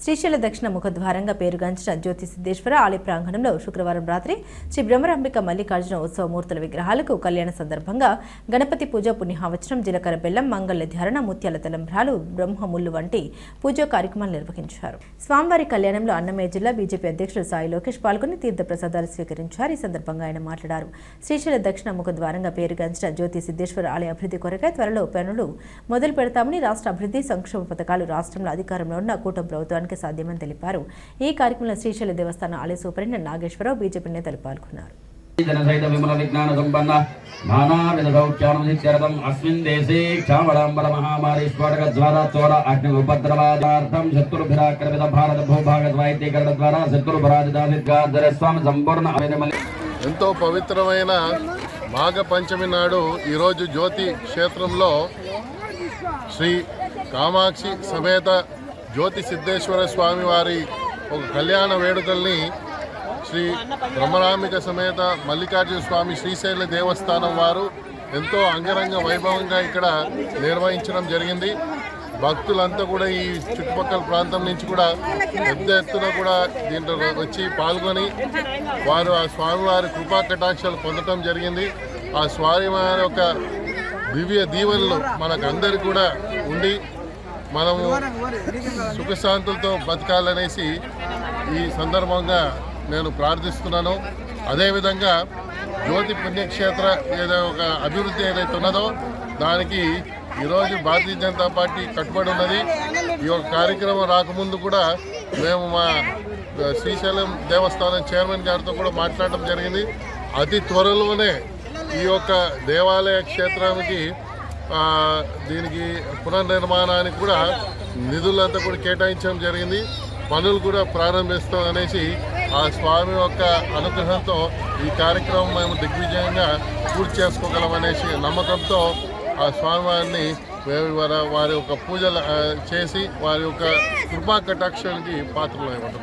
శ్రీశైల దక్షిణ ముఖద్వారంగా పేరుగాంచిన జ్యోతి సిద్ధేశ్వర ఆలయ ప్రాంగణంలో శుక్రవారం రాత్రి శ్రీ బ్రహ్మరాంబిక మల్లికార్జున ఉత్సవమూర్తుల విగ్రహాలకు కళ్యాణ సందర్భంగా గణపతి పూజ, పుణ్యహావచనం, జీలకర్ర బెల్లం, మంగళ ధారణ, ముత్యాల తలంబ్రాలు, బ్రహ్మముళ్ళు వంటి పూజా కార్యక్రమాలు నిర్వహించారు. స్వామివారి కళ్యాణంలో అన్నమయ్య జిల్లా బీజేపీ అధ్యక్షుడు సాయి లోకేష్ పాల్గొని తీర్థ ప్రసాదాలు స్వీకరించారు. ఈ సందర్భంగా ఆయన మాట్లాడారు. శ్రీశైల దక్షిణ ముఖద్వారంగా పేరుగాంచిన జ్యోతి సిద్ధేశ్వర ఆలయ అభివృద్ధి కొరకై త్వరలో పనులు మొదలు పెడతామని, రాష్ట్ర అభివృద్ధి సంక్షేమ పథకాలు రాష్ట్రంలో అధికారంలో ఉన్న కూటమి ప్రభుత్వానికి సాధ్యమని తెలిపారు. ఈ కార్యక్రమంలో శ్రీశైల దేవస్థాన ఆలయ సూపరింటెండెంట్ నాగేశ్వరరావు, బీజేపీ నేతలు పాల్గొన్నారు. ఎంతో పవిత్రమైన మాఘ పంచమి నాడు ఈరోజు జ్యోతి క్షేత్రంలో శ్రీ కామాక్షి సమేత జ్యోతి సిద్ధేశ్వర స్వామి వారి ఒక కళ్యాణ వేడుకల్ని శ్రీ బ్రహ్మరాంబిక సమేత మల్లికార్జున స్వామి శ్రీశైల దేవస్థానం వారు ఎంతో అంగరంగ వైభవంగా ఇక్కడ నిర్వహించడం జరిగింది. భక్తులంతా కూడా ఈ చుట్టుపక్కల ప్రాంతం నుంచి కూడా పెద్ద ఎత్తున కూడా దీంట్లో వచ్చి పాల్గొని వారు ఆ స్వామివారి కృపా కటాక్షాలు పొందడం జరిగింది. ఆ స్వామివారి యొక్క దివ్య దీవెనలు మనకు అందరికీ కూడా ఉండి మనము సుఖశాంతులతో బతకాలనేసి ఈ సందర్భంగా నేను ప్రార్థిస్తున్నాను. అదేవిధంగా జ్యోతి పుణ్యక్షేత్ర ఏదో ఒక అభివృద్ధి ఏదైతే ఉన్నదో దానికి ఈరోజు భారతీయ జనతా పార్టీ కట్టుబడి ఉన్నది. ఈ యొక్క కార్యక్రమం రాకముందు కూడా మేము మా శ్రీశైలం దేవస్థానం చైర్మన్ గారితో కూడా మాట్లాడడం జరిగింది. అతి త్వరలోనే ఈ యొక్క దేవాలయ క్షేత్రానికి దీనికి పునర్నిర్మాణానికి కూడా నిధులంతా కూడా కేటాయించడం జరిగింది. పనులు కూడా ప్రారంభిస్తాం అనేసి ఆ స్వామి యొక్క అనుగ్రహంతో ఈ కార్యక్రమం మేము దిగ్విజయంగా పూర్తి చేసుకోగలమనేసి నమ్మకంతో ఆ స్వామివారిని వారి యొక్క పూజలు చేసి వారి యొక్క కృపా కటాక్షానికి పాత్రలు ఇవ్వడం.